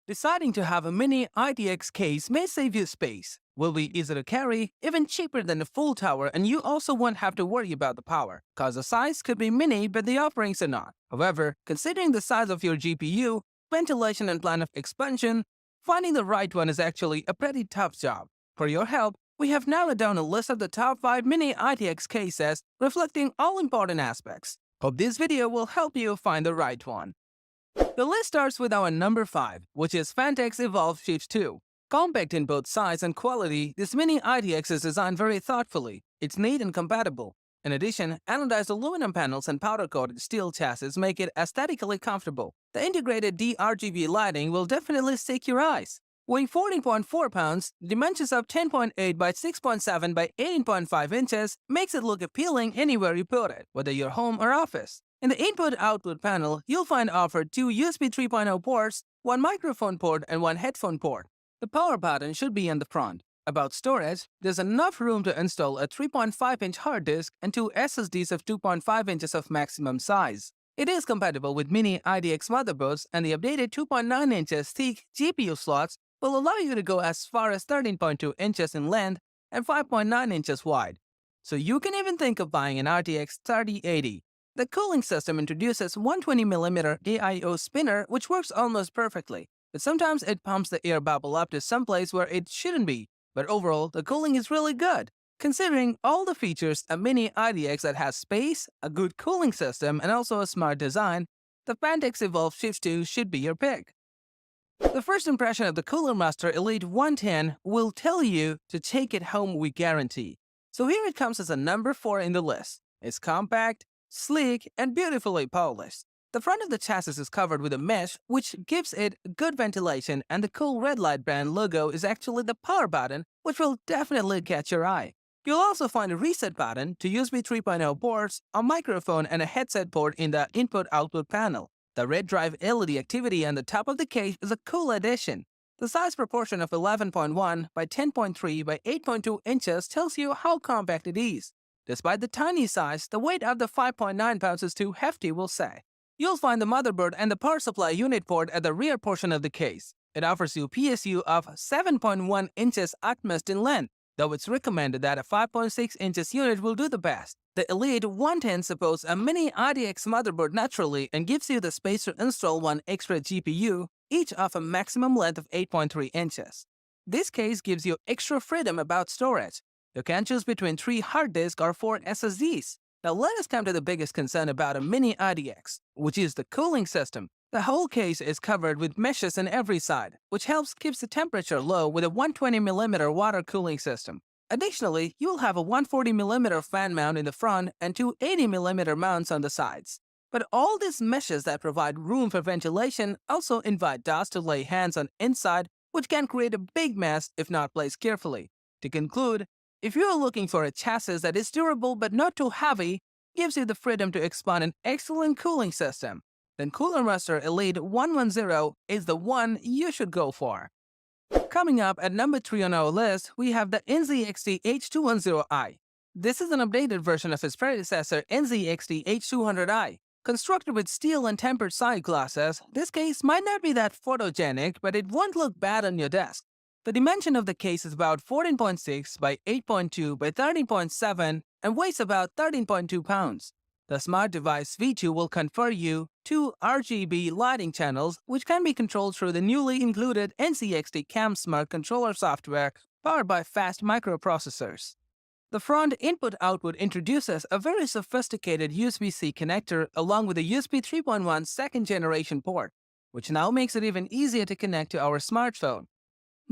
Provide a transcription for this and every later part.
Deciding to have a mini ITX case may save you space, will be easy to carry, even cheaper than the full tower, and you also won't have to worry about the power, cause the size could be mini but the offerings are not. However, considering the size of your GPU, ventilation and plan of expansion, finding the right one is actually a pretty tough job. For your help, we have narrowed down a list of the top 5 mini ITX cases reflecting all important aspects. Hope this video will help you find the right one. The list starts with our number 5, which is Phanteks Evolv Shift 2. Compact in both size and quality, this mini ITX is designed very thoughtfully. It's neat and compatible. In addition, anodized aluminum panels and powder-coated steel chassis make it aesthetically comfortable. The integrated DRGB lighting will definitely stick your eyes. Weighing 14.4 pounds, dimensions of 10.8 by 6.7 by 18.5 inches makes it look appealing anywhere you put it, whether your home or office. In the input-output panel, you'll find offered 2 USB 3.0 ports, 1 microphone port, and 1 headphone port. The power button should be in the front. About storage, there's enough room to install a 3.5-inch hard disk and 2 SSDs of 2.5 inches of maximum size. It is compatible with mini ITX motherboards, and the updated 2.9 inches thick GPU slots will allow you to go as far as 13.2 inches in length and 5.9 inches wide. So you can even think of buying an RTX 3080. The cooling system introduces 120mm AIO spinner, which works almost perfectly, but sometimes it pumps the air bubble up to some place where it shouldn't be. But overall, the cooling is really good. Considering all the features a mini ITX that has space, a good cooling system, and also a smart design, the Phanteks Evolv Shift 2 should be your pick. The first impression of the Cooler Master Elite 110 will tell you to take it home, we guarantee. So here it comes as a number 4 in the list. It's compact, sleek, and beautifully polished. The front of the chassis is covered with a mesh, which gives it good ventilation, and the cool red light brand logo is actually the power button, which will definitely catch your eye. You'll also find a reset button, 2 USB 3.0 ports, a microphone, and a headset port in the input-output panel. The red drive LED activity on the top of the case is a cool addition. The size proportion of 11.1 by 10.3 by 8.2 inches tells you how compact it is. Despite the tiny size, the weight of the 5.9 pounds is too hefty, we'll say. You'll find the motherboard and the power supply unit port at the rear portion of the case. It offers you PSU of 7.1 inches at most in length, though it's recommended that a 5.6 inches unit will do the best. The Elite 110 supports a mini ITX motherboard naturally and gives you the space to install 1 extra GPU, each of a maximum length of 8.3 inches. This case gives you extra freedom about storage. You can choose between 3 hard disks or 4 SSDs. Now let us come to the biggest concern about a mini ITX, which is the cooling system. The whole case is covered with meshes on every side, which helps keep the temperature low with a 120mm water cooling system. Additionally, you'll have a 140mm fan mount in the front and 2 80mm mounts on the sides. But all these meshes that provide room for ventilation also invite dust to lay hands on inside, which can create a big mess if not placed carefully. To conclude, if you're looking for a chassis that is durable but not too heavy, gives you the freedom to expand an excellent cooling system, then Cooler Master Elite 110 is the one you should go for. Coming up at number 3 on our list, we have the NZXT H210i. This is an updated version of its predecessor NZXT H200i. Constructed with steel and tempered side glasses, this case might not be that photogenic, but it won't look bad on your desk. The dimension of the case is about 14.6 by 8.2 by 13.7 and weighs about 13.2 pounds. The Smart Device V2 will confer you 2 RGB lighting channels, which can be controlled through the newly included NZXT Cam Smart controller software powered by fast microprocessors. The front input-output introduces a very sophisticated USB-C connector along with a USB 3.1 second-generation port, which now makes it even easier to connect to our smartphone.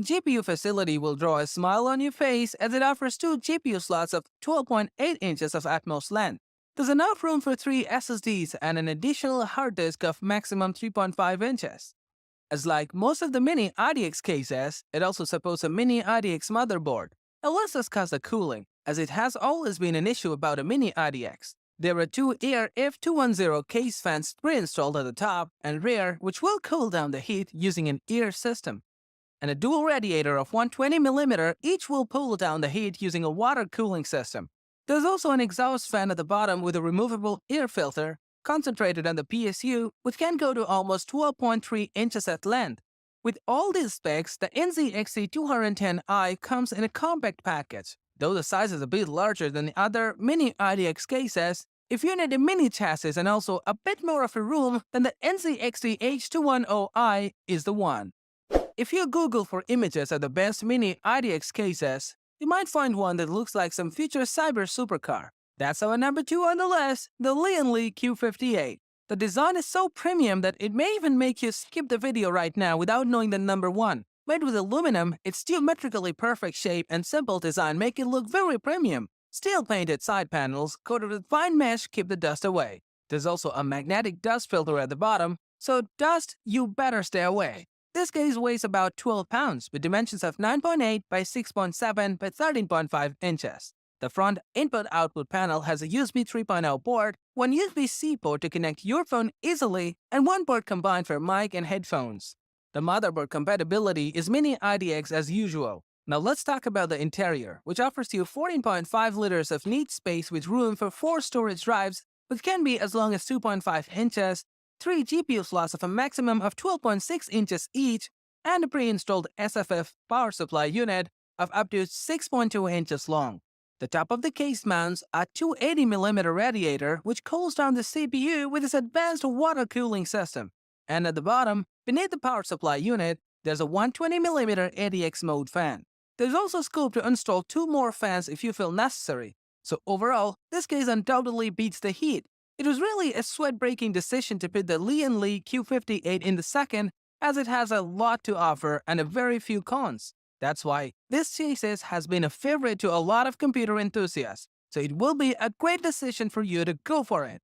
GPU facility will draw a smile on your face as it offers 2 GPU slots of 12.8 inches of utmost length. There's enough room for 3 SSDs and an additional hard disk of maximum 3.5 inches. As like most of the mini ITX cases, it also supports a mini ITX motherboard. Now let's discuss the cooling, as it has always been an issue about a mini ITX. There are 2 Air F210 case fans pre-installed at the top and rear, which will cool down the heat using an air system. And a dual radiator of 120mm each will pull down the heat using a water cooling system. There's also an exhaust fan at the bottom with a removable air filter concentrated on the PSU, which can go to almost 12.3 inches at length. With all these specs, the NZXT H210i comes in a compact package. Though the size is a bit larger than the other mini ITX cases, if you need a mini chassis and also a bit more of a room, then the NZXT H210i is the one. If you Google for images of the best mini ITX cases, you might find one that looks like some future cyber supercar. That's our number 2 on the list, the Lian Li Q58. The design is so premium that it may even make you skip the video right now without knowing the number 1. Made with aluminum, its geometrically perfect shape and simple design make it look very premium. Steel-painted side panels coated with fine mesh keep the dust away. There's also a magnetic dust filter at the bottom, so dust, you better stay away. This case weighs about 12 pounds with dimensions of 9.8 by 6.7 by 13.5 inches. The front input-output panel has a USB 3.0 port, one USB-C port to connect your phone easily, and one port combined for mic and headphones. The motherboard compatibility is mini ITX as usual. Now let's talk about the interior, which offers you 14.5 liters of neat space with room for 4 storage drives, which can be as long as 2.5 inches, 3 GPU slots of a maximum of 12.6 inches each, and a pre-installed SFF power supply unit of up to 6.2 inches long. The top of the case mounts a 280mm radiator which cools down the CPU with its advanced water cooling system. And at the bottom, beneath the power supply unit, there's a 120mm ATX mode fan. There's also scope to install 2 more fans if you feel necessary. So overall, this case undoubtedly beats the heat. It was really a sweat-breaking decision to put the Lian Li Q58 in the second, as it has a lot to offer and a very few cons. That's why this chassis has been a favorite to a lot of computer enthusiasts, so it will be a great decision for you to go for it.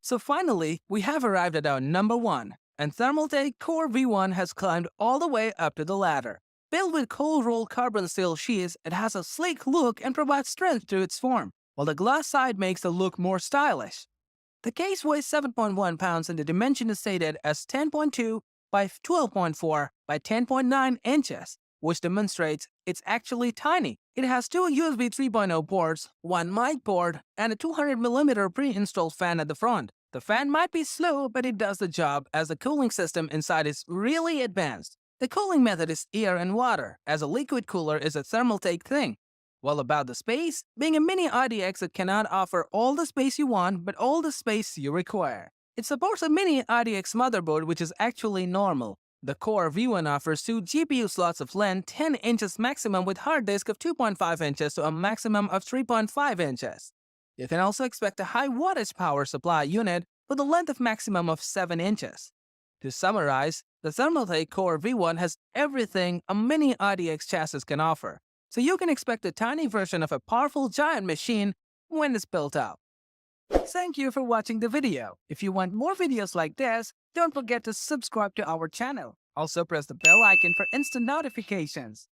So finally, we have arrived at our number 1, and Thermaltake Core V1 has climbed all the way up to the ladder. Built with cold-rolled carbon steel sheets, it has a sleek look and provides strength to its form, while the glass side makes the look more stylish. The case weighs 7.1 pounds and the dimension is stated as 10.2 by 12.4 by 10.9 inches, which demonstrates it's actually tiny. It has 2 USB 3.0 ports, 1 mic port, and a 200mm pre-installed fan at the front. The fan might be slow, but it does the job as the cooling system inside is really advanced. The cooling method is air and water, as a liquid cooler is a Thermaltake thing. Well, about the space, being a mini ITX, it cannot offer all the space you want, but all the space you require. It supports a mini ITX motherboard, which is actually normal. The Core V1 offers 2 GPU slots of length 10 inches maximum with hard disk of 2.5 inches to a maximum of 3.5 inches. You can also expect a high wattage power supply unit with a length of maximum of 7 inches. To summarize, the Thermaltake Core V1 has everything a mini ITX chassis can offer, so you can expect a tiny version of a powerful giant machine when it's built out. Thank you for watching the video. If you want more videos like this, don't forget to subscribe to our channel. Also press the bell icon for instant notifications.